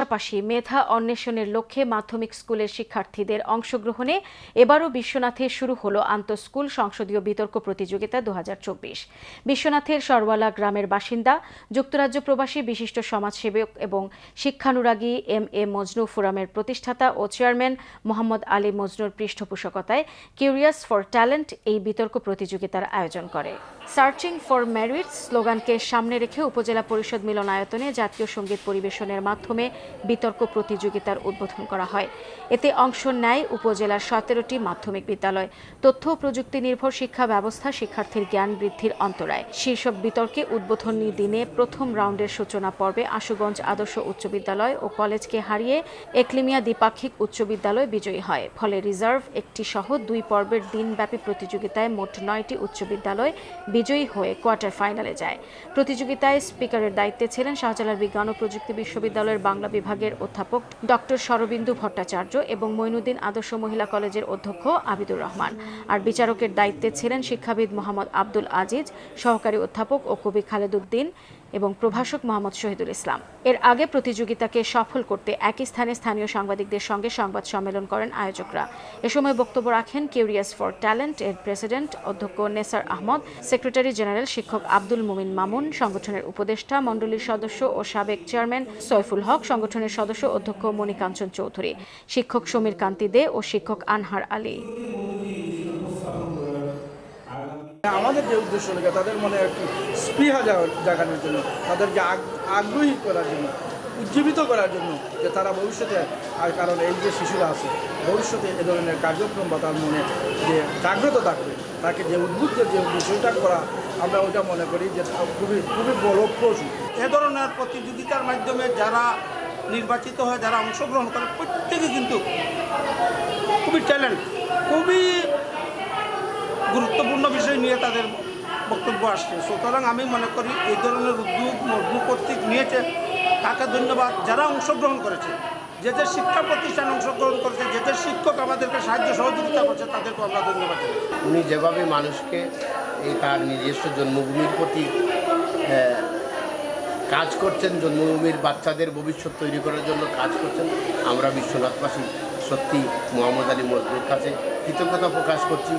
পাশাপাশি মেধা অন্বেষণের লক্ষ্যে মাধ্যমিক স্কুলের শিক্ষার্থীদের অংশগ্রহণে এবারও বিশ্বনাথে শুরু হলো আন্তঃস্কুল সংসদীয় বিতর্ক প্রতিযোগিতা 2024। বিশ্বনাথের সরওয়ালা গ্রামের বাসিন্দা, যুক্তরাজ্য প্রবাসী বিশিষ্ট সমাজসেবক এবং শিক্ষানুরাগী এম.এ. মজনু ফোরামের প্রতিষ্ঠাতা ও চেয়ারম্যান মোহাম্মদ আলী মজনুর পৃষ্ঠপোষকতায় কিউরিয়াস ফর ট্যালেন্ট এই বিতর্ক প্রতিযোগিতার আয়োজন করে। সার্চিং ফর মেরিটস স্লোগানকে সামনে রেখে উপজেলা পরিষদ মিলনায়তনে জাতীয় সঙ্গীত পরিবেশনের মাধ্যমে বিতর্ক প্রতিযোগিতার উদ্বোধন করা হয়। এতে অংশ নেয় উপজেলার 17টি মাধ্যমিক বিদ্যালয়। তথ্য ও প্রযুক্তি নির্ভর শিক্ষা ব্যবস্থা শিক্ষার্থীর জ্ঞান বৃদ্ধির অন্তরায় শীর্ষক বিতর্কে উদ্বোধনী দিনে প্রথম রাউন্ডের সূচনা পর্বে আশুগঞ্জ আদর্শ উচ্চ বিদ্যালয় ও কলেজকে হারিয়ে একলিমিয়া দ্বিপাক্ষিক উচ্চ বিদ্যালয় বিজয়ী হয়। ফলে রিজার্ভ একটি সহ 2 পর্বের দিনব্যাপী প্রতিযোগিতায় মোট 9টি উচ্চ বিদ্যালয় বিজয়ী হয়ে কোয়ার্টার ফাইনালে যায়। প্রতিযোগিতায় স্পিকারের দায়িত্বে ছিলেন শাহজালাল বিজ্ঞান ও প্রযুক্তি বিশ্ববিদ্যালয়ের বাংলা বিভাগের অধ্যাপক ডক্টর শরবিন্দু ভট্টাচার্য এবং মঈনুদ্দিন আদর্শ মহিলা কলেজের অধ্যক্ষ আবিদুর রহমান। আর বিচারকের দায়িত্বে ছিলেন শিক্ষাবিদ মোহাম্মদ আব্দুল আজিজ, সহকারী অধ্যাপক ও কবি খালেদ উদ্দিন এবং প্রভাষক মোহাম্মদ শহীদুল ইসলাম। এর আগে প্রতিযোগিতাকে সফল করতে একই স্থানে স্থানীয় সাংবাদিকদের সঙ্গে সংবাদ সম্মেলন করেন আয়োজকরা। এ সময় বক্তব্য রাখেন কিউরিয়াস ফর ট্যালেন্ট এর প্রেসিডেন্ট অধ্যক্ষ নেসার আহমদ, সেক্রেটারি জেনারেল শিক্ষক আব্দুল মুমিন মামুন, সংগঠনের উপদেষ্টা মণ্ডলীর সদস্য ও সাবেক চেয়ারম্যান সয়ফুল হক, সংগঠনের সদস্য অধ্যক্ষ মণিকাঞ্চন চৌধুরী, শিক্ষক সমীর কান্তি দে ও শিক্ষক আনহার আলী। আমাদের যে উদ্দেশ্য লেগে তাদের মনে একটি স্পৃহা জাগানোর জন্য, তাদেরকে আগ্রহী করার জন্য, উজ্জীবিত করার জন্য, যে তারা ভবিষ্যতে, আর কারণ এই যে শিশুরা আছে ভবিষ্যতে এ ধরনের কার্যক্রম বা তার মনে যে জাগ্রত থাকবে, তাকে যে উদ্বুদ্ধ যে বিষয়টা করা, আমরা ওইটা মনে করি যে খুবই খুবই বড় প্রশ্ন। এ ধরনের প্রতিযোগিতার মাধ্যমে যারা নির্বাচিত হয়, যারা অংশগ্রহণ করে, প্রত্যেকে কিন্তু খুবই ট্যালেন্ট, খুবই গুরুত্বপূর্ণ বিষয় নিয়ে তাদের বক্তব্য আসছে। সুতরাং আমি মনে করি এই ধরনের উদ্যোগ মজনু কর্তৃক নিয়েছে, তাকে ধন্যবাদ। যারা অংশগ্রহণ করেছে, যে যে শিক্ষা প্রতিষ্ঠান অংশগ্রহণ করেছে, যে যে শিক্ষক আমাদেরকে সাহায্য সহযোগিতা করছে, তাদেরকে আমরা ধন্যবাদ জানাই। উনি যেভাবে মানুষকে এই তার নিজস্ব জন্মভূমির প্রতি কাজ করছেন, জন্মভূমির বাচ্চাদের ভবিষ্যৎ তৈরি করার জন্য কাজ করছেন, আমরা বিশ্বনাথবাসী সত্যি মোহাম্মদ আলী মজনুর কাছে কৃতজ্ঞতা প্রকাশ করছি।